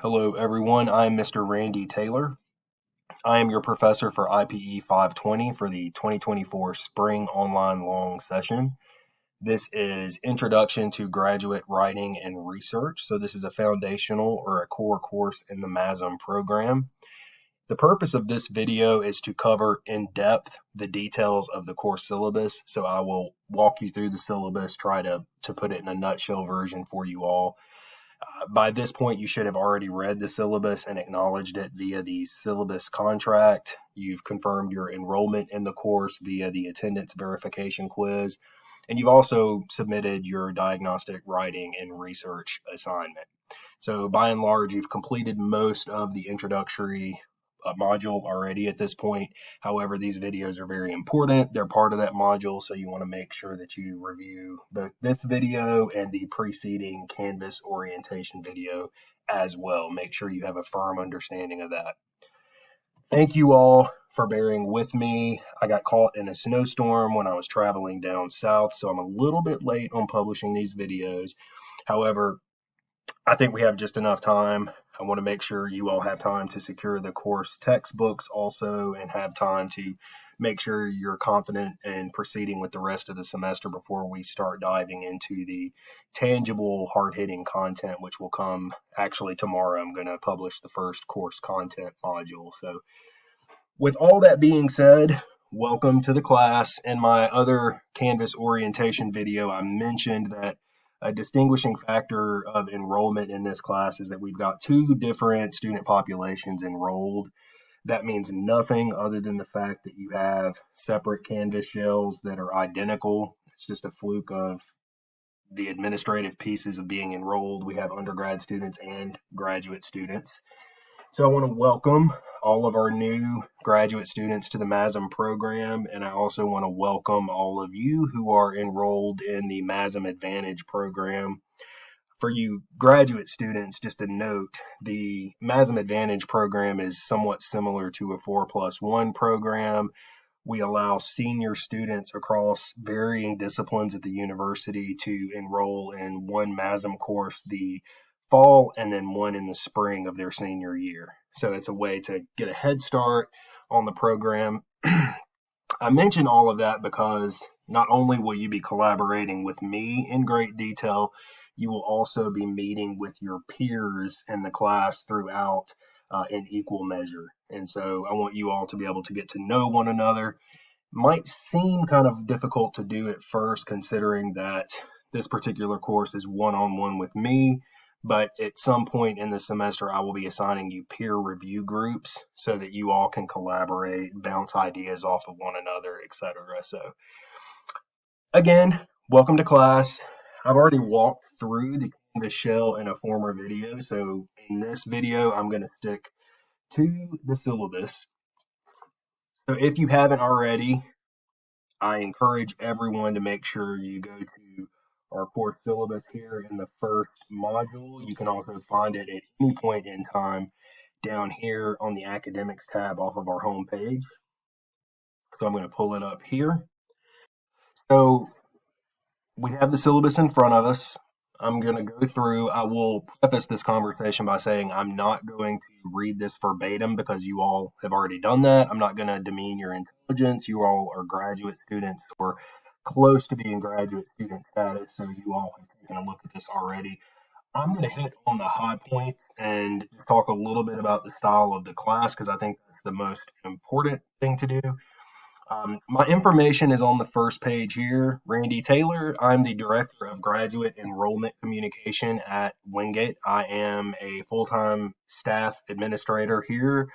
Hello, everyone. I'm Mr. Randy Taylor. I am your professor for IPE 520 for the 2024 Spring Online Long Session. This is Introduction to Graduate Writing and Research. So, this is a foundational or a core course in the MASM program. The purpose of this video is to cover in depth the details of the course syllabus. So, I will walk you through the syllabus, try to put it in a nutshell version for you all. By this point, you should have already read the syllabus and acknowledged it via the syllabus contract. You've confirmed your enrollment in the course via the attendance verification quiz, and you've also submitted your diagnostic writing and research assignment. So by and large, you've completed most of the introductory module already at this point. However, these videos are very important. They're part of that module, so you want to make sure that you review both this video and the preceding Canvas orientation video as well. Make sure you have a firm understanding of that. Thank you all for bearing with me. I got caught in a snowstorm when I was traveling down south, so I'm a little bit late on publishing these videos. However, I think we have just enough time. I want to make sure you all have time to secure the course textbooks also and have time to make sure you're confident in proceeding with the rest of the semester before we start diving into the tangible, hard-hitting content, which will come actually tomorrow. I'm going to publish the first course content module. So with all that being said, welcome to the class. In my other Canvas orientation video, I mentioned that a distinguishing factor of enrollment in this class is that we've got two different student populations enrolled. That means nothing other than the fact that you have separate Canvas shells that are identical. It's just a fluke of the administrative pieces of being enrolled. We have undergrad students and graduate students. So I want to welcome all of our new graduate students to the MASM program, and I also want to welcome all of you who are enrolled in the MASM Advantage program. For you graduate students, just a note, the MASM Advantage program is somewhat similar to a 4+1 program. We allow senior students across varying disciplines at the university to enroll in one MASM course the fall and then one in the spring of their senior year. So it's a way to get a head start on the program. I mention all of that because not only will you be collaborating with me in great detail, you will also be meeting with your peers in the class throughout in equal measure. And so I want you all to be able to get to know one another. Might seem kind of difficult to do at first, considering that this particular course is one-on-one with me. But at some point in the semester, I will be assigning you peer review groups so that you all can collaborate, bounce ideas off of one another, etc. So again, welcome to class. I've already walked through the Canvas shell in a former video. So in this video, I'm going to stick to the syllabus. So if you haven't already, I encourage everyone to make sure you go to our course syllabus here in the first module. You can also find it at any point in time down here on the academics tab off of our home page. So I'm going to pull it up here. So we have the syllabus in front of us. I'm going to go through. I will preface this conversation by saying I'm not going to read this verbatim because you all have already done that. I'm not going to demean your intelligence. You all are graduate students or close to being graduate student status, so you all have taken a look at this already. I'm going to hit on the high points and talk a little bit about the style of the class because I think that's the most important thing to do. My information is on the first page here. Randy Taylor. I'm the Director of Graduate Enrollment Communication at Wingate. I am a full-time staff administrator here.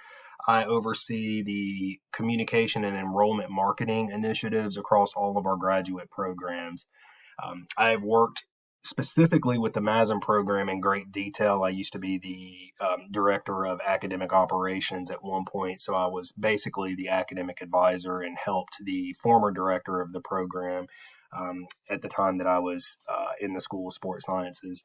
I oversee the communication and enrollment marketing initiatives across all of our graduate programs. I have worked specifically with the MASM program in great detail. I used to be the director of academic operations at one point, so I was basically the academic advisor and helped the former director of the program at the time that I was in the School of Sports Sciences.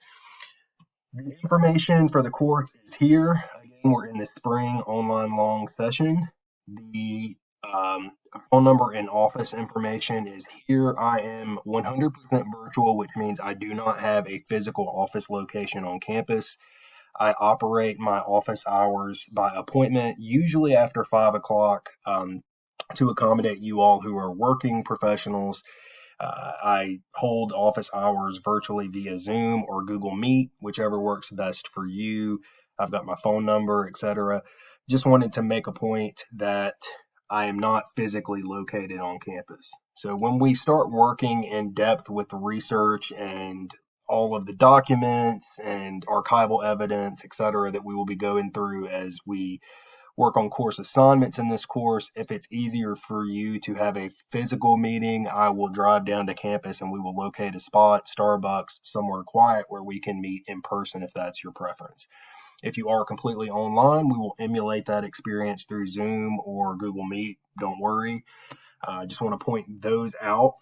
The information for the course is here. Again, we're in the spring online long session. The phone number and office information is here. I am 100% virtual, which means I do not have a physical office location on campus. I operate my office hours by appointment, usually after 5 o'clock, to accommodate you all who are working professionals. I hold office hours virtually via Zoom or Google Meet, whichever works best for you. I've got my phone number, etc. Just wanted to make a point that I am not physically located on campus. So when we start working in depth with the research and all of the documents and archival evidence, etc., that we will be going through as we work on course assignments in this course. If it's easier for you to have a physical meeting, I will drive down to campus and we will locate a spot, Starbucks, somewhere quiet where we can meet in person if that's your preference. If you are completely online, we will emulate that experience through Zoom or Google Meet. Don't worry. I just want to point those out.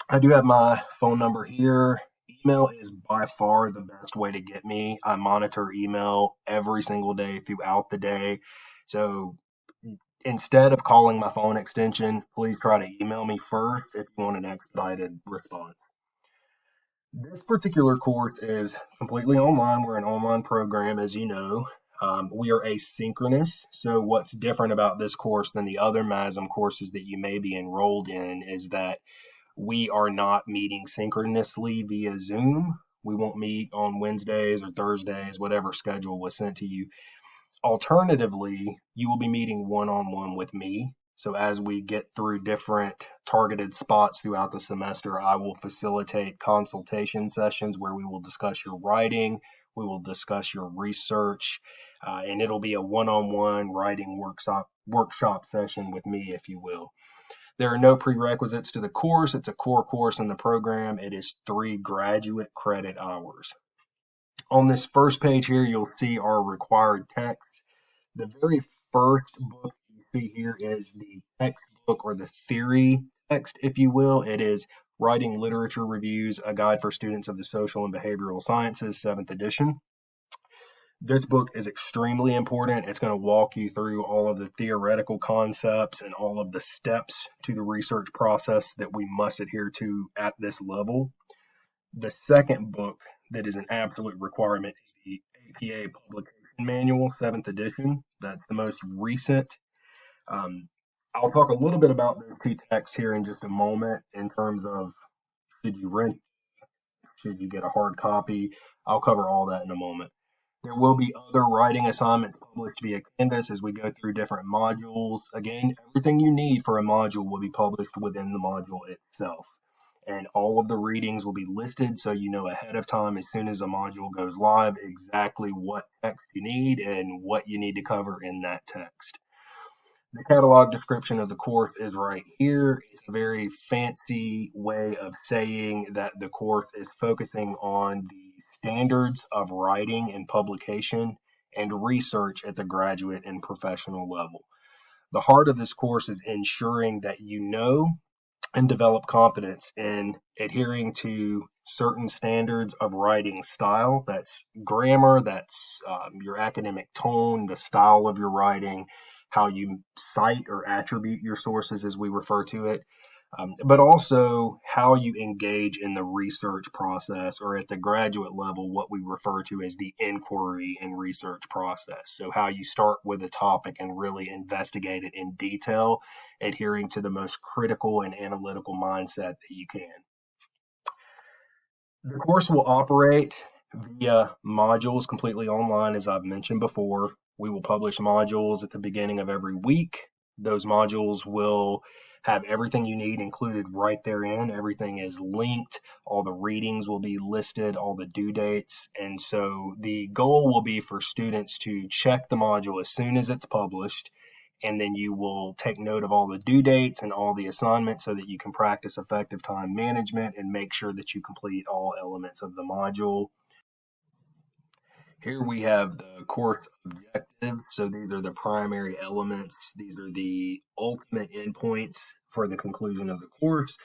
I do have my phone number here. Email is by far the best way to get me. I monitor email every single day throughout the day. So instead of calling my phone extension, please try to email me first if you want an expedited response. This particular course is completely online. We're an online program, as you know. We are asynchronous. So what's different about this course than the other MASM courses that you may be enrolled in is that we are not meeting synchronously via Zoom. We won't meet on Wednesdays or Thursdays, whatever schedule was sent to you. Alternatively, you will be meeting one-on-one with me. So as we get through different targeted spots throughout the semester, I will facilitate consultation sessions where we will discuss your writing, we will discuss your research, and it'll be a one-on-one writing workshop session with me, if you will. There are no prerequisites to the course. It's a core course in the program. It is 3 graduate credit hours. On this first page here, you'll see our required text. The very first book you see here is the textbook or the theory text, if you will. It is Writing Literature Reviews, a Guide for Students of the Social and Behavioral Sciences, 7th edition. This book is extremely important. It's going to walk you through all of the theoretical concepts and all of the steps to the research process that we must adhere to at this level. The second book that is an absolute requirement is the APA Publication Manual, 7th edition. That's the most recent. I'll talk a little bit about those 2 texts here in just a moment in terms of should you rent, should you get a hard copy. I'll cover all that in a moment. There will be other writing assignments published via Canvas as we go through different modules. Again, everything you need for a module will be published within the module itself. And all of the readings will be listed so you know ahead of time as soon as a module goes live exactly what text you need and what you need to cover in that text. The catalog description of the course is right here. It's a very fancy way of saying that the course is focusing on the standards of writing and publication and research at the graduate and professional level. The heart of this course is ensuring that you know and develop confidence in adhering to certain standards of writing style. That's grammar, that's your academic tone, the style of your writing, how you cite or attribute your sources as we refer to it, but also how you engage in the research process, or at the graduate level, what we refer to as the inquiry and research process. So how you start with a topic and really investigate it in detail, adhering to the most critical and analytical mindset that you can. The course will operate via modules completely online, as I've mentioned before. We will publish modules at the beginning of every week. Those modules will have everything you need included right therein. Everything is linked. All the readings will be listed, all the due dates. And so the goal will be for students to check the module as soon as it's published, and then you will take note of all the due dates and all the assignments so that you can practice effective time management and make sure that you complete all elements of the module. Here we have the course objectives. So these are the primary elements. These are the ultimate endpoints for the conclusion of the course.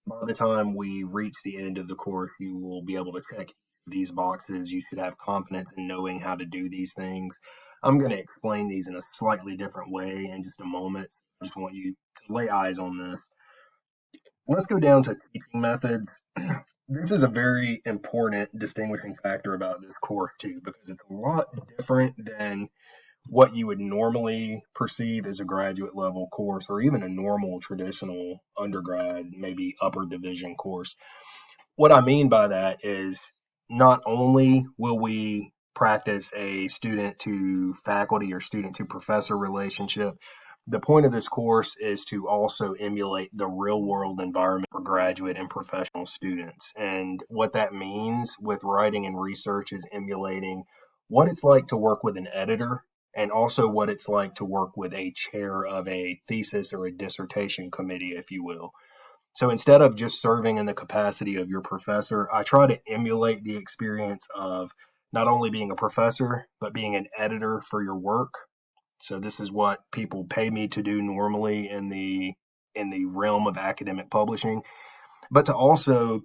By the time we reach the end of the course, you will be able to check these boxes. You should have confidence in knowing how to do these things. I'm going to explain these in a slightly different way in just a moment. I just want you to lay eyes on this. Let's go down to teaching methods. This is a very important distinguishing factor about this course too, because it's a lot different than what you would normally perceive as a graduate level course or even a normal traditional undergrad, maybe upper division course. What I mean by that is not only will we practice a student to faculty or student to professor relationship, the point of this course is to also emulate the real world environment for graduate and professional students. And what that means with writing and research is emulating what it's like to work with an editor and also what it's like to work with a chair of a thesis or a dissertation committee, if you will. So instead of just serving in the capacity of your professor, I try to emulate the experience of not only being a professor, but being an editor for your work. So this is what people pay me to do normally in the realm of academic publishing, but to also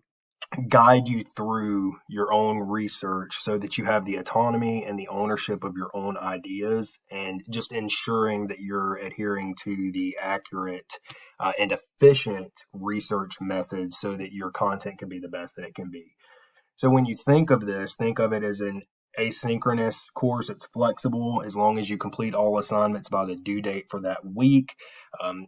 guide you through your own research so that you have the autonomy and the ownership of your own ideas and just ensuring that you're adhering to the accurate and efficient research methods so that your content can be the best that it can be. So when you think of this, think of it as an asynchronous course. It's flexible as long as you complete all assignments by the due date for that week.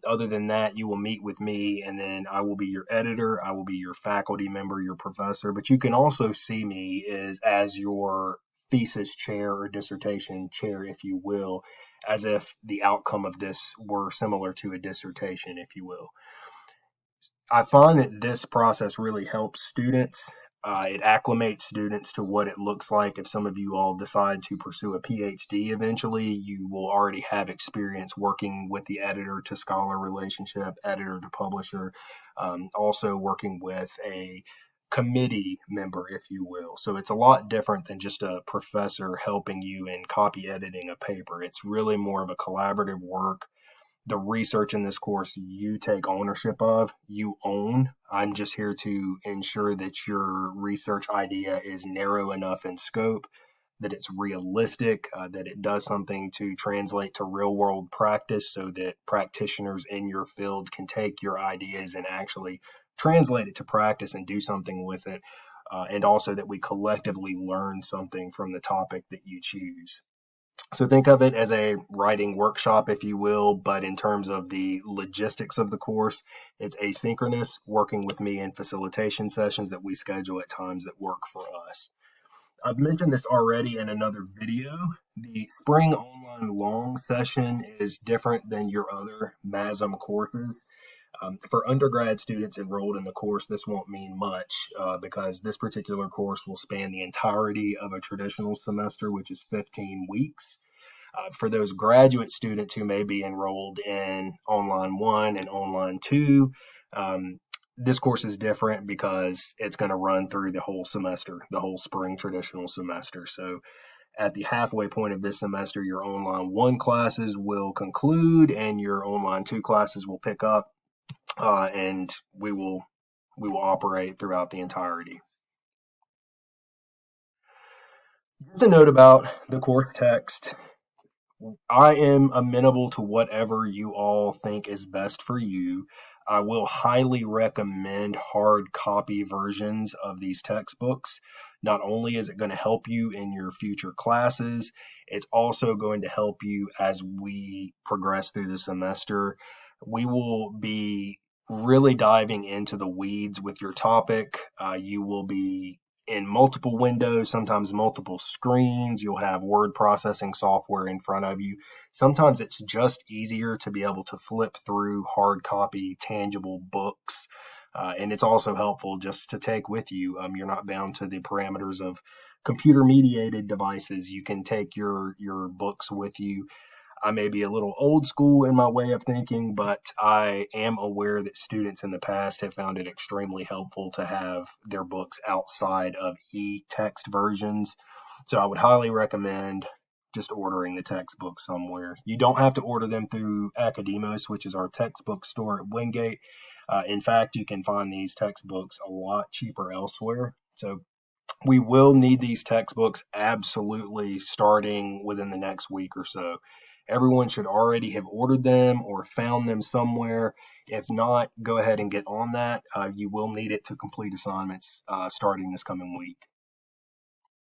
Other than that, you will meet with me and then I will be your editor. I will be your faculty member, your professor, but you can also see me as your thesis chair or dissertation chair, if you will, as if the outcome of this were similar to a dissertation, if you will. I find that this process really helps students. It acclimates students to what it looks like. If some of you all decide to pursue a PhD eventually, you will already have experience working with the editor to scholar relationship, editor to publisher, also working with a committee member, if you will. So it's a lot different than just a professor helping you in copy editing a paper. It's really more of a collaborative work. The research in this course you take ownership of, you own. I'm just here to ensure that your research idea is narrow enough in scope, that it's realistic, that it does something to translate to real world practice so that practitioners in your field can take your ideas and actually translate it to practice and do something with it. And also that we collectively learn something from the topic that you choose. So think of it as a writing workshop, if you will, but in terms of the logistics of the course, it's asynchronous, working with me in facilitation sessions that we schedule at times that work for us. I've mentioned this already in another video. The spring online long session is different than your other MASM courses. For undergrad students enrolled in the course, this won't mean much because this particular course will span the entirety of a traditional semester, which is 15 weeks. For those graduate students who may be enrolled in Online 1 and Online 2, this course is different because it's going to run through the whole semester, the whole spring traditional semester. So at the halfway point of this semester, your Online 1 classes will conclude and your Online 2 classes will pick up, and we will operate throughout the entirety. Just a note about the course text. I am amenable to whatever you all think is best for you. I will highly recommend hard copy versions of these textbooks. Not only is it going to help you in your future classes, it's also going to help you as we progress through the semester. We will be really diving into the weeds with your topic. You will be in multiple windows, sometimes multiple screens. You'll have word processing software in front of you. Sometimes it's just easier to be able to flip through hard copy, tangible books. And it's also helpful just to take with you. You're not bound to the parameters of computer mediated devices. You can take your books with you. I may be a little old school in my way of thinking, but I am aware that students in the past have found it extremely helpful to have their books outside of e-text versions. So I would highly recommend just ordering the textbooks somewhere. You don't have to order them through Academos, which is our textbook store at Wingate. In fact, you can find these textbooks a lot cheaper elsewhere. So we will need these textbooks absolutely starting within the next week or so. Everyone should already have ordered them or found them somewhere. If not, go ahead and get on that. You will need it to complete assignments starting this coming week.